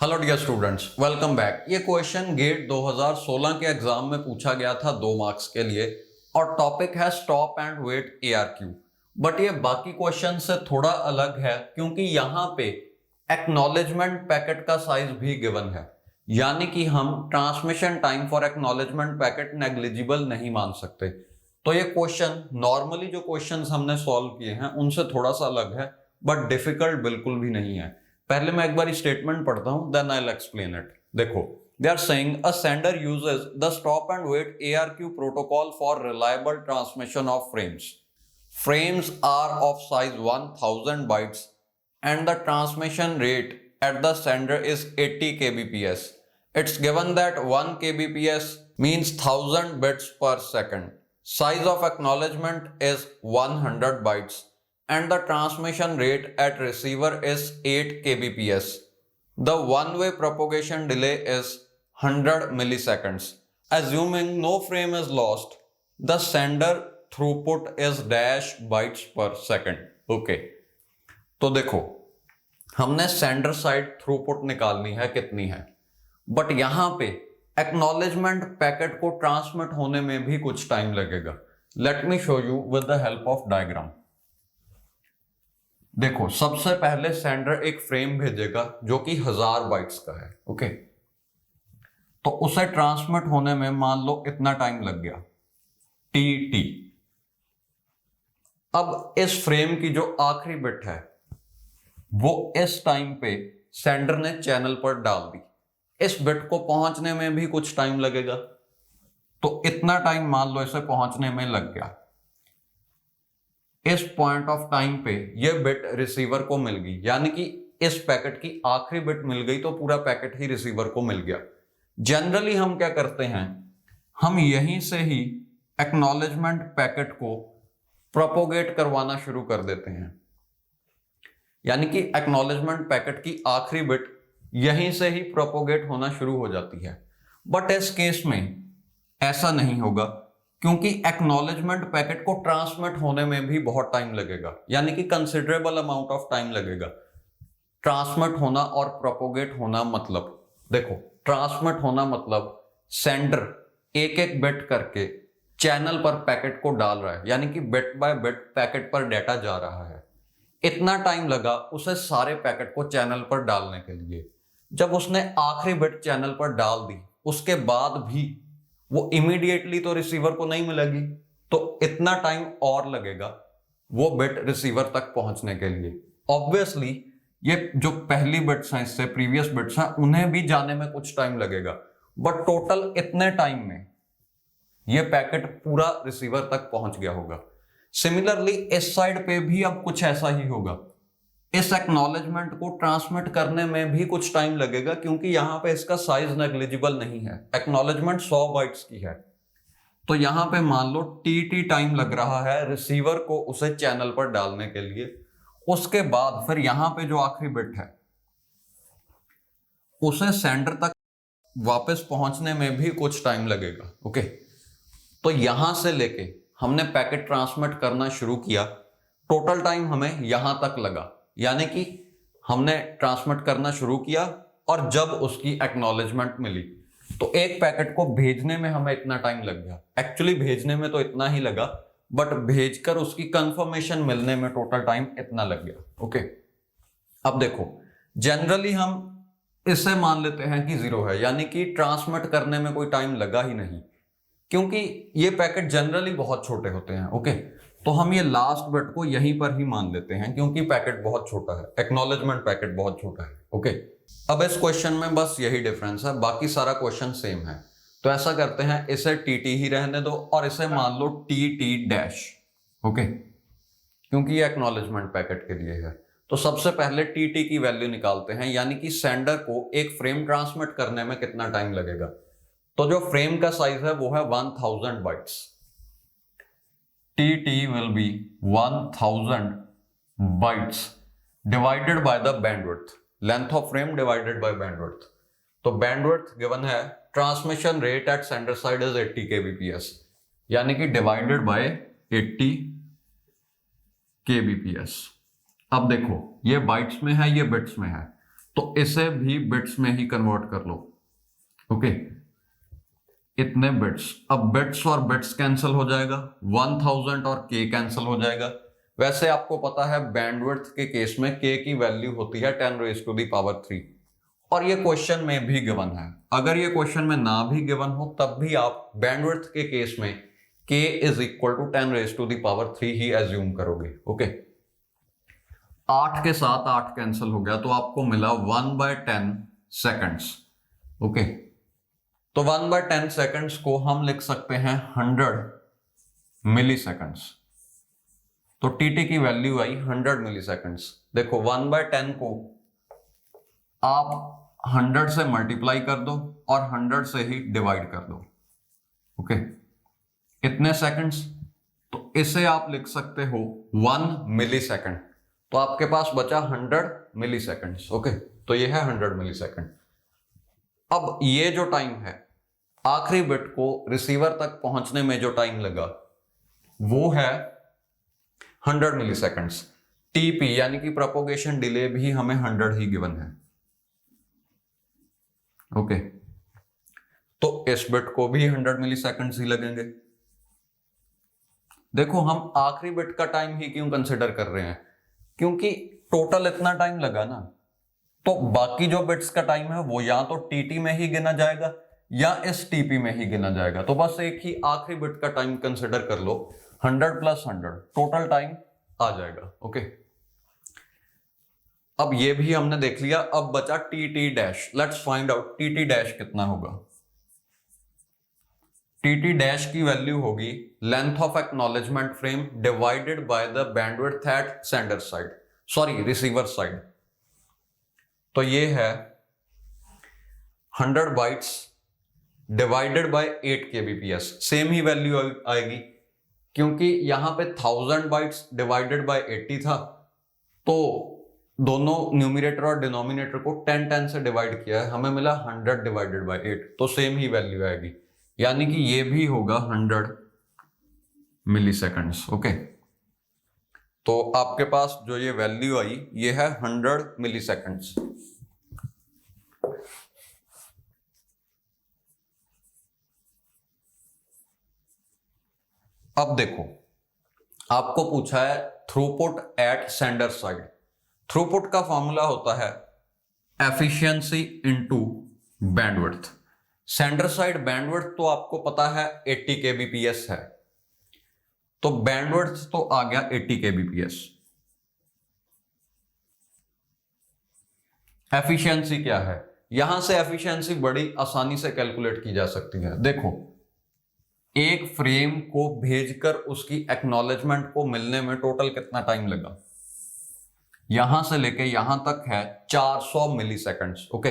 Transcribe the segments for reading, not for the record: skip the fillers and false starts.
Hello dear students, welcome back. ये question GATE 2016 के exam में पूछा गया था 2 मार्क्स के लिए और टॉपिक है stop and wait ARQ। But ये बाकी क्वेश्चन से थोड़ा अलग है क्योंकि यहाँ पे एक्नॉलेजमेंट पैकेट का साइज भी गिवन है, यानी कि हम transmission time for acknowledgement packet negligible नहीं मान सकते। तो ये क्वेश्चन नॉर्मली जो क्वेश्चंस हमने सॉल्व किए हैं उनसे थोड़ा सा अलग है, बट डिफिकल्ट बिल्कुल भी नहीं है। पहले मैं एक बार स्टेटमेंट पढ़ता हूं, then I will explain it. देखो, they are saying a sender uses the stop and wait ARQ protocol for reliable transmission of frames. Frames are of size 1000 bytes and the transmission rate at the sender is 80 kbps. It's given that 1 kbps means 1000 bits per second. Size of acknowledgement is 100 bytes and the transmission rate at receiver is 8 kbps. The one-way propagation delay is 100 milliseconds. Assuming no frame is lost, the sender throughput is dash bytes per second. Okay. तो देखो, हमने sender side throughput निकालनी है कितनी है, but यहां पे acknowledgement packet को ट्रांसमिट होने में भी कुछ टाइम लगेगा। Let me show you with the help of diagram. देखो, सबसे पहले सेंडर एक फ्रेम भेजेगा जो कि 1000 बाइट्स का है। ओके, तो उसे ट्रांसमिट होने में मान लो इतना टाइम लग गया, टी। अब इस फ्रेम की जो आखिरी बिट है वो इस टाइम पे सेंडर ने चैनल पर डाल दी। इस बिट को पहुंचने में भी कुछ टाइम लगेगा, तो इतना टाइम मान लो इसे पहुंचने में लग गया। इस पॉइंट ऑफ टाइम पे ये बिट रिसीवर को मिल गई, यानी कि इस पैकेट की आखिरी बिट मिल गई तो पूरा पैकेट ही रिसीवर को मिल गया। जनरली हम क्या करते हैं, हम यहीं से ही एक्नॉलेजमेंट पैकेट को प्रोपोगेट करवाना शुरू कर देते हैं, यानी कि एक्नॉलेजमेंट पैकेट की आखिरी बिट यहीं से ही प्रोपोगेट होना शुरू हो जाती है। बट इस केस में ऐसा नहीं होगा क्योंकि एक्नॉलेजमेंट पैकेट को ट्रांसमिट होने में भी बहुत टाइम लगेगा, यानी कि कंसिडरेबल अमाउंट ऑफ टाइम लगेगा। ट्रांसमिट होना और प्रोपोगेट होना मतलब, देखो, ट्रांसमिट होना मतलब सेंडर एक एक बिट करके चैनल पर पैकेट को डाल रहा है, यानी कि बिट बाय बिट पैकेट पर डाटा जा रहा है। इतना टाइम लगा उसे सारे पैकेट को चैनल पर डालने के लिए। जब उसने आखिरी बिट चैनल पर डाल दी, उसके बाद भी वो इमीडिएटली तो रिसीवर को नहीं मिलेगी, तो इतना टाइम और लगेगा वो बिट रिसीवर तक पहुंचने के लिए। ऑब्वियसली ये जो पहली बिट्स हैं, इससे प्रीवियस बिट्स हैं, उन्हें भी जाने में कुछ टाइम लगेगा, बट टोटल इतने टाइम में ये पैकेट पूरा रिसीवर तक पहुंच गया होगा। सिमिलरली इस साइड पे भी अब कुछ ऐसा ही होगा। इस एक्नॉलेजमेंट को ट्रांसमिट करने में भी कुछ टाइम लगेगा क्योंकि यहां पे इसका साइज नेग्लिजिबल नहीं है। एक्नॉलेजमेंट 100 बाइट्स की है, तो यहां पे मान लो टी टाइम लग रहा है रिसीवर को उसे चैनल पर डालने के लिए। उसके बाद फिर यहां पे जो आखिरी बिट है उसे सेंडर तक वापस पहुंचने में भी कुछ टाइम लगेगा। ओके, तो यहां से लेके हमने पैकेट ट्रांसमिट करना शुरू किया, टोटल टाइम हमें यहां तक लगा, यानी कि हमने ट्रांसमिट करना शुरू किया और जब उसकी एक्नॉलेजमेंट मिली तो एक पैकेट को भेजने में हमें इतना टाइम लग गया। एक्चुअली भेजने में तो इतना ही लगा, बट भेजकर उसकी कंफर्मेशन मिलने में टोटल टाइम इतना लग गया। ओके, अब देखो, जनरली हम इसे मान लेते हैं कि 0 है, यानी कि ट्रांसमिट करने में कोई टाइम लगा ही नहीं, क्योंकि ये पैकेट जनरली बहुत छोटे होते हैं। ओके, तो हम ये लास्ट बिट को यहीं पर ही मान लेते हैं क्योंकि पैकेट बहुत छोटा है, एक्नॉलेजमेंट पैकेट बहुत छोटा है। ओके, अब इस क्वेश्चन में बस यही डिफरेंस है, बाकी सारा क्वेश्चन सेम है। तो ऐसा करते हैं, इसे टी ही रहने दो और इसे मान लो टी डैश। ओके, क्योंकि ये एक्नॉलेजमेंट पैकेट के लिए है। तो सबसे पहले टी की वैल्यू निकालते हैं, यानी कि सेंडर को एक फ्रेम ट्रांसमिट करने में कितना टाइम लगेगा। तो जो फ्रेम का साइज है वो है 1000 bytes. T will be 1000 bytes divided by the bandwidth, length of frame divided by bandwidth. तो बैंडविड्थ गिवन है, transmission rate at sender side is 80 kbps, यानी कि डिवाइडेड बाय 80 kbps। अब देखो, ये बाइट्स में है, ये बिट्स में है, तो इसे भी बिट्स में ही कन्वर्ट कर लो। ओके, इतने बिट्स। अब बिट्स और बिट्स कैंसिल हो जाएगा, 1000 और के कैंसिल हो जाएगा। वैसे आपको पता है बैंडविड्थ के केस में के की वैल्यू होती है 10⁻³ और ये क्वेश्चन में भी गिवन है। अगर ये क्वेश्चन में ना भी गिवन हो तब भी आप बैंडविड्थ के केस में k इज इक्वल टू 10⁻³ ही एज्यूम करोगे। ओके, 8 के साथ 8 कैंसिल हो गया तो आपको मिला 1/10 सेकेंड्स। ओके, तो 1/10 सेकेंड्स को हम लिख सकते हैं 100 मिली सेकेंड्स। तो टीटी की वैल्यू आई 100 मिली सेकेंड्स। देखो 1/10 को आप 100 से मल्टीप्लाई कर दो और 100 से ही डिवाइड कर दो। ओके, इतने सेकंड्स। तो इसे आप लिख सकते हो 1 मिली सेकेंड। तो आपके पास बचा 100 मिली सेकेंड्स। ओके, तो ये है 100 मिली सेकेंड। अब ये जो टाइम है, आखिरी बिट को रिसीवर तक पहुंचने में जो टाइम लगा वो है 100 मिली सेकेंड्स। टीपी यानी कि प्रोपोगेशन डिले भी हमें 100 ही गिवन है। ओके, तो इस बिट को भी 100 मिली सेकेंड्स ही लगेंगे। देखो हम आखिरी बिट का टाइम ही क्यों कंसिडर कर रहे हैं, क्योंकि टोटल इतना टाइम लगा ना, तो बाकी जो बिट्स का टाइम है वो या तो टीटी में ही गिना जाएगा या इस टीपी में ही गिना जाएगा। तो बस एक ही आखिरी बिट का टाइम कंसिडर कर लो, 100 + 100 टोटल टाइम आ जाएगा। ओके, अब ये भी हमने देख लिया। अब बचा T dash. Let's find out T dash कितना होगा। टी डैश की वैल्यू होगी length of acknowledgement frame divided by the bandwidth at sender side, sorry receiver side. तो ये है 100 bytes divided by 8 kbps। Same ही वैल्यू आएगी क्योंकि यहां पे 1000 बाइट्स डिवाइडेड बाय 80 था, तो दोनों न्यूमरेटर और डिनोमिनेटर को 10 से डिवाइड किया है, हमें मिला 100 डिवाइडेड बाय 8, तो सेम ही वैल्यू आएगी, यानी कि ये भी होगा 100 मिली सेकेंड्स। ओके, तो आपके पास जो ये वैल्यू आई ये है 100 मिली सेकेंड्स। अब देखो आपको पूछा है throughput at sender side. Throughput का फॉर्मूला होता है efficiency into bandwidth. Sender side bandwidth तो आपको पता है 80 kbps है, तो बैंडविड्थ तो आ गया 80 kbps। एफिशिएंसी क्या है, यहां से एफिशिएंसी बड़ी आसानी से कैलकुलेट की जा सकती है। देखो एक फ्रेम को भेजकर उसकी एक्नॉलेजमेंट को मिलने में टोटल कितना टाइम लगा, यहां से लेके यहां तक है 400 मिली सेकेंड्स। ओके,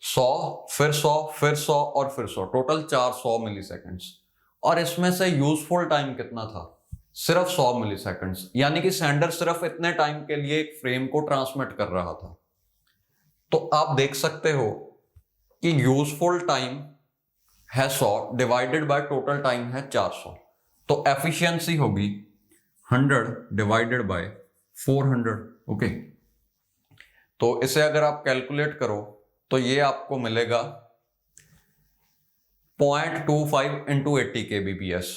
100 फिर 100 फिर 100 और फिर 100, टोटल 400 मिली सेकेंड्स। और इसमें से यूजफुल टाइम कितना था, सिर्फ 100 मिली सेकेंड्स, यानी कि सेंडर सिर्फ इतने टाइम के लिए एक फ्रेम को ट्रांसमिट कर रहा था। तो आप देख सकते हो कि यूजफुल टाइम है 100 डिवाइडेड बाय टोटल टाइम है 400, तो एफिशिएंसी होगी 100 डिवाइडेड बाय 400। ओके, तो इसे अगर आप कैलकुलेट करो तो ये आपको मिलेगा 0.25 इंटू 80 kbps।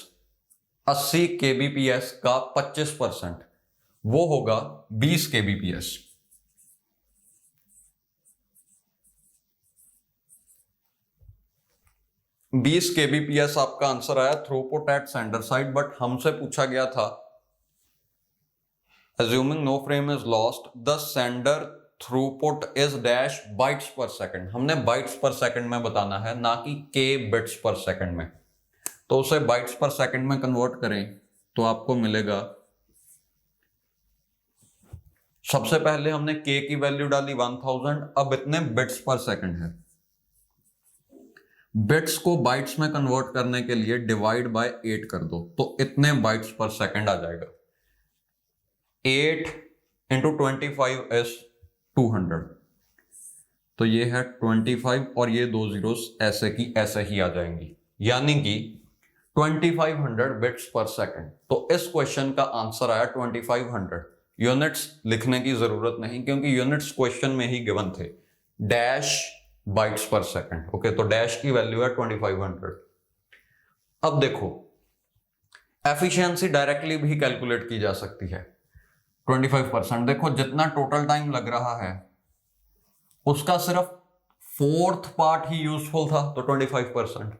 80 kbps का 25% वो होगा 20 kbps। बीस kbps आपका आंसर आया throughput at sender side. But हमसे पूछा गया था assuming no frame is lost the sender throughput is dash bytes per second। हमने bytes per second में बताना है, ना कि k bits per second में। तो उसे bytes per second में कन्वर्ट करें तो आपको मिलेगा, सबसे पहले हमने k की वैल्यू डाली 1000, अब इतने बिट्स पर सेकंड है। बिट्स को बाइट्स में कन्वर्ट करने के लिए डिवाइड बाय 8 कर दो, तो इतने बाइट्स पर सेकंड आ जाएगा। 8 इंटू 25 इज 200, तो ये है 25 और ये 2 जीरोस ऐसे की ऐसे ही आ जाएंगी, यानी कि 2500 बिट्स पर सेकंड। तो इस क्वेश्चन का आंसर आया 2500। यूनिट्स लिखने की जरूरत नहीं, क्योंकि यूनिट्स क्वेश्चन में ही गिवन थे, डैश बाइट्स पर सेकंड। ओके, तो डैश की वैल्यू है 2500। अब देखो, एफिशिएंसी डायरेक्टली भी कैलकुलेट की जा सकती है। 25%, देखो जितना टोटल टाइम लग रहा है उसका सिर्फ 4th पार्ट ही यूजफुल था, तो 25%।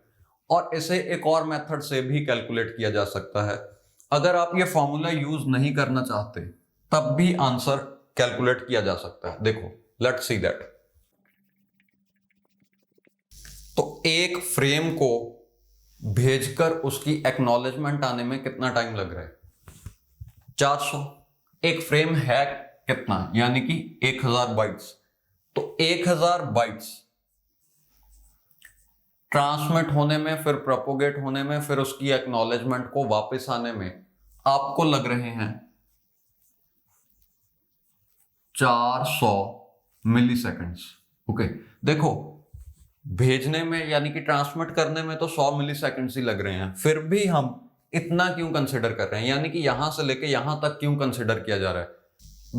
और इसे एक और मेथड से भी कैलकुलेट किया जा सकता है। अगर आप ये फॉर्मूला यूज नहीं करना चाहते तब भी आंसर कैलकुलेट किया जा सकता है। देखो, लेट्स सी दैट। तो एक फ्रेम को भेजकर उसकी एक्नॉलेजमेंट आने में कितना टाइम लग रहा है? 400। एक फ्रेम है कितना, यानी कि 1000 बाइट्स। तो 1000 बाइट्स ट्रांसमिट होने में, फिर प्रोपोगेट होने में, फिर उसकी एक्नॉलेजमेंट को वापस आने में आपको लग रहे हैं 400 मिली सेकेंड्स। ओके, देखो भेजने में यानी कि ट्रांसमिट करने में तो 100 मिली सेकेंड्स ही लग रहे हैं, फिर भी हम इतना क्यों कंसिडर कर रहे हैं, यानी कि यहां से लेके यहां तक क्यों कंसिडर किया जा रहा है?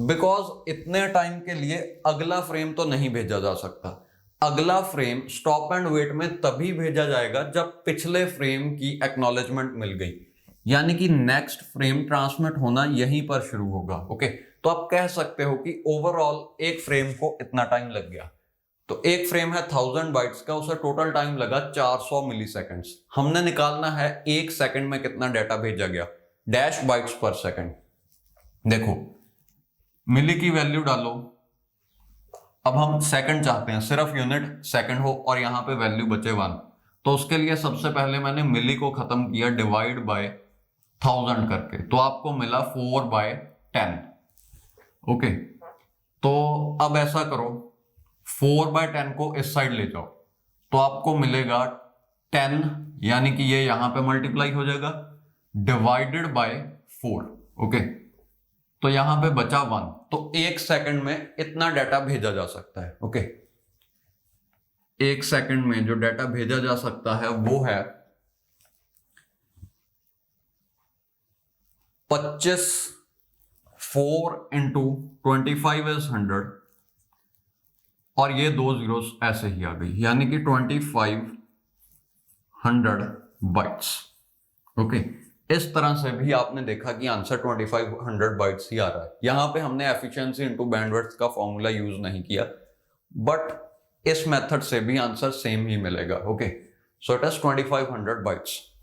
बिकॉज इतने टाइम के लिए अगला फ्रेम तो नहीं भेजा जा सकता। अगला फ्रेम स्टॉप एंड वेट में तभी भेजा जाएगा जब पिछले फ्रेम की एक्नॉलेजमेंट मिल गई, यानी कि नेक्स्ट फ्रेम ट्रांसमिट होना यहीं पर शुरू होगा। ओके, तो आप कह सकते हो कि ओवरऑल एक फ्रेम को इतना टाइम लग गया। तो एक फ्रेम है 1000 बाइट्स का, उसे टोटल टाइम लगा 400 मिली सेकेंड्स। हमने निकालना है एक सेकंड में कितना डाटा भेजा गया, डैश बाइट्स पर सेकंड। देखो, मिली की वैल्यू डालो, अब हम सेकंड चाहते हैं, सिर्फ यूनिट सेकंड हो और यहां पे वैल्यू बचे 1। तो उसके लिए सबसे पहले मैंने मिली को खत्म किया डिवाइड बाय 1000 करके, तो आपको मिला 4/10। ओके, तो अब ऐसा करो, 4/10 को इस साइड ले जाओ तो आपको मिलेगा 10, यानी कि ये यहां पे मल्टीप्लाई हो जाएगा, डिवाइडेड बाय 4। ओके, तो यहां पे बचा 1। तो एक सेकंड में इतना डाटा भेजा जा सकता है। ओके, एक सेकंड में जो डाटा भेजा जा सकता है वो है 25। 4 × 25 इज 100, और ये 2 जीरोस ऐसे ही आ गई, यानी कि 2500 बाइट्स। ओके, इस तरह से भी आपने देखा कि आंसर 2500 बाइट्स ही आ रहा है। यहां पे हमने एफिशिएंसी इनटू बैंडविड्थ का फॉर्मूला यूज नहीं किया, बट इस मेथड से भी आंसर सेम ही मिलेगा। Okay, so it is 2500 bytes.